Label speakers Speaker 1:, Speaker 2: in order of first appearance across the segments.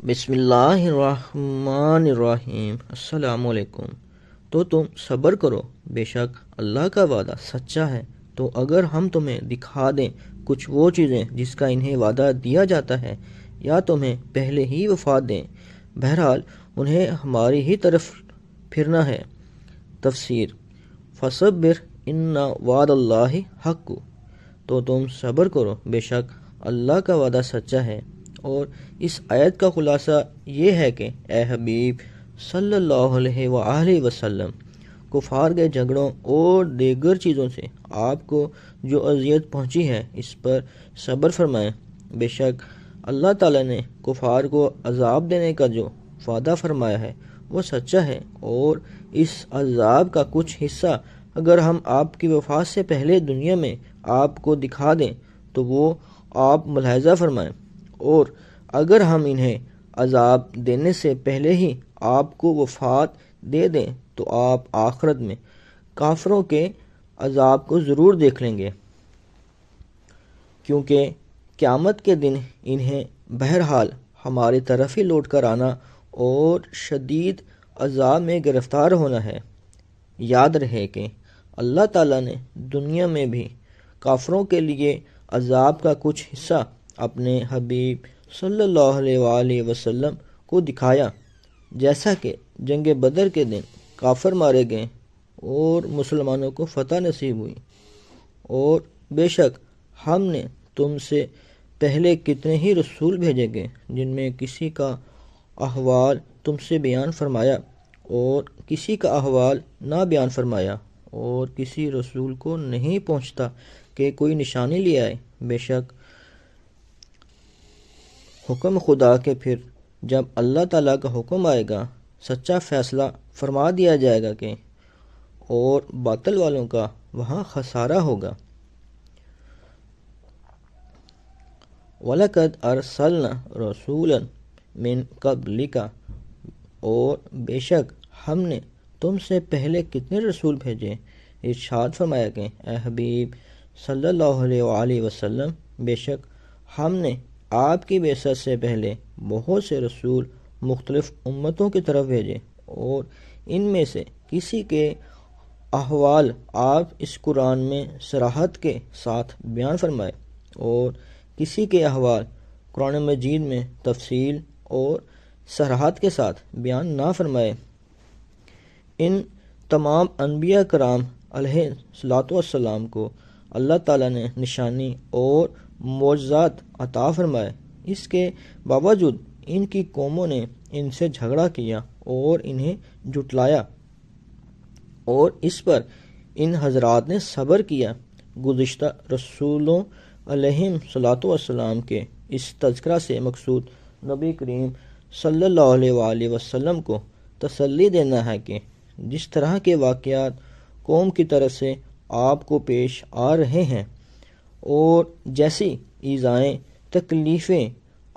Speaker 1: بسم اللہ الرحمن الرحیم۔ السلام علیکم۔ تو تم صبر کرو، بے شک اللہ کا وعدہ سچا ہے۔ تو اگر ہم تمہیں دکھا دیں کچھ وہ چیزیں جس کا انہیں وعدہ دیا جاتا ہے، یا تمہیں پہلے ہی وفات دیں، بہرحال انہیں ہماری ہی طرف پھرنا ہے۔ تفسیر: فصبر ان وعد اللہ حق۔ تو تم صبر کرو، بے شک اللہ کا وعدہ سچا ہے۔ اور اس آیت کا خلاصہ یہ ہے کہ اے حبیب صلی اللہ علیہ وآلہ وسلم، کفار کے جھگڑوں اور دیگر چیزوں سے آپ کو جو اذیت پہنچی ہے اس پر صبر فرمائیں۔ بے شک اللہ تعالیٰ نے کفار کو عذاب دینے کا جو وعدہ فرمایا ہے وہ سچا ہے، اور اس عذاب کا کچھ حصہ اگر ہم آپ کی وفات سے پہلے دنیا میں آپ کو دکھا دیں تو وہ آپ ملاحظہ فرمائیں، اور اگر ہم انہیں عذاب دینے سے پہلے ہی آپ کو وفات دے دیں تو آپ آخرت میں کافروں کے عذاب کو ضرور دیکھ لیں گے، کیونکہ قیامت کے دن انہیں بہرحال ہماری طرف ہی لوٹ کر آنا اور شدید عذاب میں گرفتار ہونا ہے۔ یاد رہے کہ اللہ تعالیٰ نے دنیا میں بھی کافروں کے لیے عذاب کا کچھ حصہ اپنے حبیب صلی اللہ علیہ وآلہ وسلم کو دکھایا، جیسا کہ جنگ بدر کے دن کافر مارے گئے اور مسلمانوں کو فتح نصیب ہوئی۔ اور بے شک ہم نے تم سے پہلے کتنے ہی رسول بھیجے گئے جن میں کسی کا احوال تم سے بیان فرمایا اور کسی کا احوال نہ بیان فرمایا، اور کسی رسول کو نہیں پہنچتا کہ کوئی نشانی لے آئے۔ بے شک حکم خدا کے پھر جب اللہ تعالیٰ کا حکم آئے گا، سچا فیصلہ فرما دیا جائے گا کہ اور باطل والوں کا وہاں خسارہ ہوگا۔ وَلَقَدْ أَرْسَلْنَا رَسُولًا مِّن قَبْلِكَ، اور بے شک ہم نے تم سے پہلے کتنے رسول بھیجے۔ ارشاد فرمایا کہ اے حبیب صلی اللہ علیہ وآلہ وسلم، بے شک ہم نے آپ کی بعثت سے پہلے بہت سے رسول مختلف امتوں کی طرف بھیجے، اور ان میں سے کسی کے احوال آپ اس قرآن میں صراحت کے ساتھ بیان فرمائے، اور کسی کے احوال قرآن مجید میں تفصیل اور صراحت کے ساتھ بیان نہ فرمائے۔ ان تمام انبیاء کرام علیہ الصلوۃ والسلام کو اللہ تعالیٰ نے نشانی اور معجزات عطا فرمائے، اس کے باوجود ان کی قوموں نے ان سے جھگڑا کیا اور انہیں جھٹلایا، اور اس پر ان حضرات نے صبر کیا۔ گزشتہ رسولوں علیہ الصلوۃ والسلام کے اس تذکرہ سے مقصود نبی کریم صلی اللہ علیہ وآلہ وسلم کو تسلی دینا ہے کہ جس طرح کے واقعات قوم کی طرف سے آپ کو پیش آ رہے ہیں اور جیسی ایذائیں تکلیفیں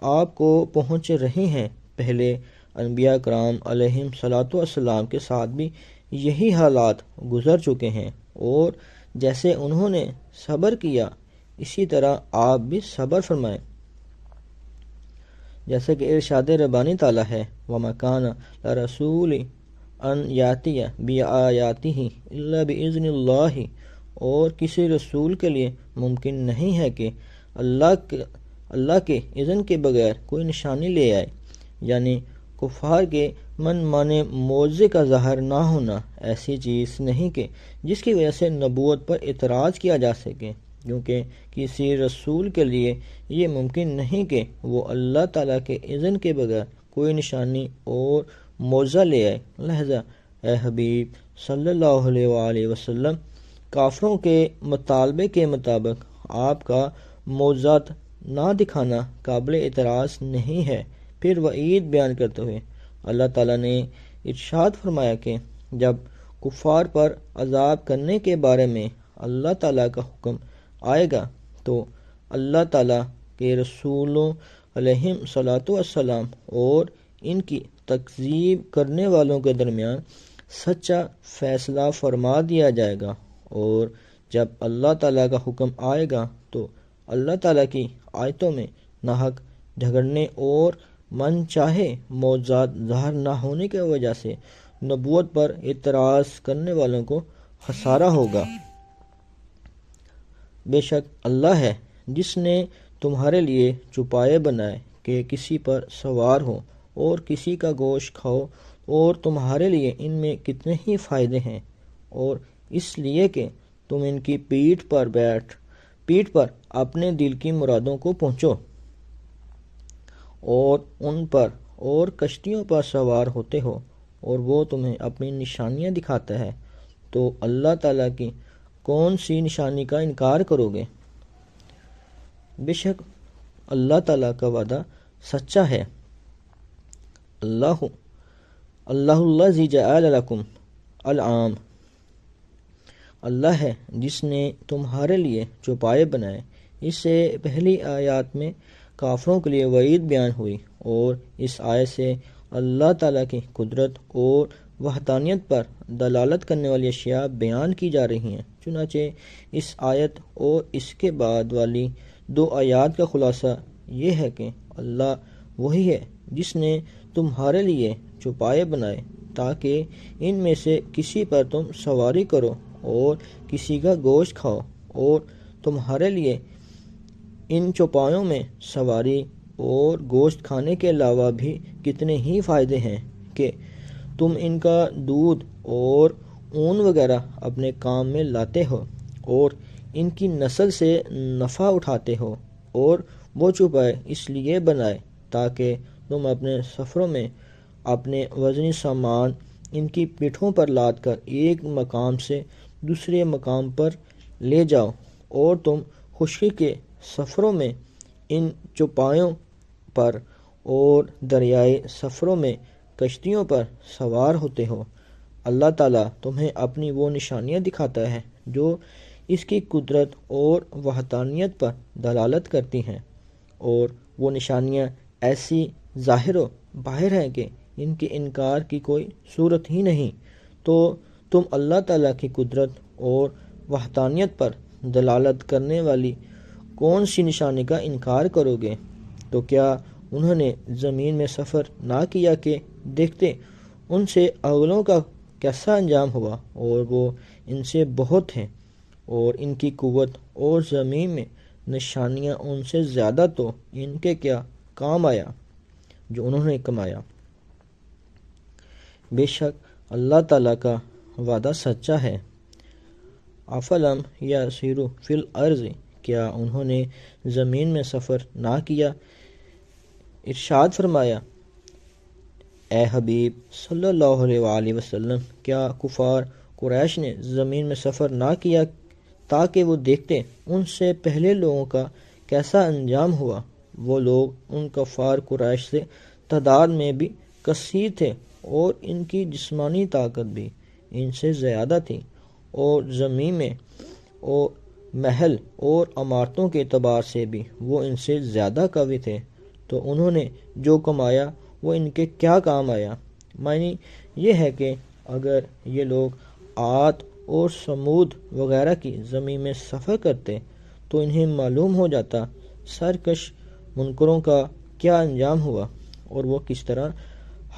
Speaker 1: آپ کو پہنچ رہی ہیں، پہلے انبیاء کرام علیہ الصلوۃ والسلام کے ساتھ بھی یہی حالات گزر چکے ہیں، اور جیسے انہوں نے صبر کیا اسی طرح آپ بھی صبر فرمائیں۔ جیسے کہ ارشاد ربانی تعالیٰ ہے وَمَا كَانَ لِرَسُولٍ أَن يَأْتِيَ بِآيَاتِهِ إِلَّا بِإِذْنِ اللَّهِ، اور کسی رسول کے لیے ممکن نہیں ہے کہ اللہ کے اذن کے بغیر کوئی نشانی لے آئے، یعنی کفار کے من مانے معجزے کا ظاہر نہ ہونا ایسی چیز نہیں کہ جس کی وجہ سے نبوت پر اعتراض کیا جا سکے، کیونکہ کسی رسول کے لیے یہ ممکن نہیں کہ وہ اللہ تعالیٰ کے اذن کے بغیر کوئی نشانی اور معجزہ لے آئے۔ لہذا اے حبیب صلی اللہ علیہ وآلہ وسلم، کافروں کے مطالبے کے مطابق آپ کا معجزات نہ دکھانا قابل اعتراض نہیں ہے۔ پھر وعید بیان کرتے ہوئے اللہ تعالیٰ نے ارشاد فرمایا کہ جب کفار پر عذاب کرنے کے بارے میں اللہ تعالیٰ کا حکم آئے گا تو اللہ تعالیٰ کے رسولوں علیہ الصلوۃ والسلام اور ان کی تکذیب کرنے والوں کے درمیان سچا فیصلہ فرما دیا جائے گا، اور جب اللہ تعالیٰ کا حکم آئے گا تو اللہ تعالیٰ کی آیتوں میں ناحق جھگڑنے اور من چاہے معجزات ظاہر نہ ہونے کی وجہ سے نبوت پر اعتراض کرنے والوں کو خسارہ ہوگا۔ بے شک اللہ ہے جس نے تمہارے لیے چوپائے بنائے کہ کسی پر سوار ہو اور کسی کا گوشت کھاؤ، اور تمہارے لیے ان میں کتنے ہی فائدے ہیں، اور اس لیے کہ تم ان کی پیٹھ پر اپنے دل کی مرادوں کو پہنچو، اور ان پر اور کشتیوں پر سوار ہوتے ہو، اور وہ تمہیں اپنی نشانیاں دکھاتا ہے، تو اللہ تعالیٰ کی کون سی نشانی کا انکار کرو گے؟ بے شک اللہ تعالیٰ کا وعدہ سچا ہے۔ اللہ الذی جعل لکم الانعام، اللہ ہے جس نے تمہارے لیے چوپائے بنائے۔ اس سے پہلی آیات میں کافروں کے لیے وعید بیان ہوئی، اور اس آیت سے اللہ تعالیٰ کی قدرت اور وحدانیت پر دلالت کرنے والی اشیاء بیان کی جا رہی ہیں۔ چنانچہ اس آیت اور اس کے بعد والی 2 آیات کا خلاصہ یہ ہے کہ اللہ وہی ہے جس نے تمہارے لیے چوپائے بنائے تاکہ ان میں سے کسی پر تم سواری کرو اور کسی کا گوشت کھاؤ، اور تمہارے لیے ان چوپایوں میں سواری اور گوشت کھانے کے علاوہ بھی کتنے ہی فائدے ہیں کہ تم ان کا دودھ اور اون وغیرہ اپنے کام میں لاتے ہو اور ان کی نسل سے نفع اٹھاتے ہو، اور وہ چوپائے اس لیے بنائے تاکہ تم اپنے سفروں میں اپنے وزنی سامان ان کی پیٹھوں پر لاد کر ایک مقام سے دوسرے مقام پر لے جاؤ، اور تم خشکی کے سفروں میں ان چوپایوں پر اور دریائے سفروں میں کشتیوں پر سوار ہوتے ہو۔ اللہ تعالیٰ تمہیں اپنی وہ نشانیاں دکھاتا ہے جو اس کی قدرت اور وحدانیت پر دلالت کرتی ہیں، اور وہ نشانیاں ایسی ظاہر و باہر ہیں کہ ان کے انکار کی کوئی صورت ہی نہیں۔ تو تم اللہ تعالیٰ کی قدرت اور وحدانیت پر دلالت کرنے والی کون سی نشانی کا انکار کرو گے؟ تو کیا انہوں نے زمین میں سفر نہ کیا کہ دیکھتے ان سے اگلوں کا کیسا انجام ہوا، اور وہ ان سے بہت ہیں، اور ان کی قوت اور زمین میں نشانیاں ان سے زیادہ، تو ان کے کیا کام آیا جو انہوں نے کمایا۔ بے شک اللہ تعالیٰ کا وعدہ سچا ہے۔ افلم یسیروا فی الارض، کیا انہوں نے زمین میں سفر نہ کیا؟ ارشاد فرمایا اے حبیب صلی اللہ علیہ وآلہ وسلم، کیا کفار قریش نے زمین میں سفر نہ کیا تاکہ وہ دیکھتے ان سے پہلے لوگوں کا کیسا انجام ہوا؟ وہ لوگ ان کفار قریش سے تعداد میں بھی کثیر تھے، اور ان کی جسمانی طاقت بھی ان سے زیادہ تھی، اور زمین میں اور محل اور عمارتوں کے اعتبار سے بھی وہ ان سے زیادہ قوی تھے، تو انہوں نے جو کمایا وہ ان کے کیا کام آیا؟ معنی یہ ہے کہ اگر یہ لوگ عاد اور سمود وغیرہ کی زمین میں سفر کرتے تو انہیں معلوم ہو جاتا سرکش منکروں کا کیا انجام ہوا، اور وہ کس طرح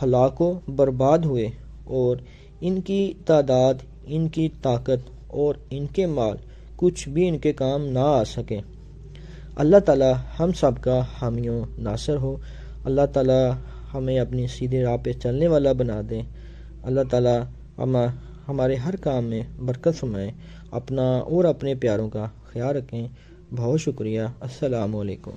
Speaker 1: ہلاک و برباد ہوئے، اور ان کی تعداد، ان کی طاقت اور ان کے مال کچھ بھی ان کے کام نہ آ سکے۔ اللہ تعالی ہم سب کا حامی و ناصر ہو۔ اللہ تعالی ہمیں اپنی سیدھی راہ پہ چلنے والا بنا دے۔ اللہ تعالی ہمارے ہر کام میں برکت فرمائے۔ اپنا اور اپنے پیاروں کا خیال رکھیں۔ بہت شکریہ۔ السلام علیکم۔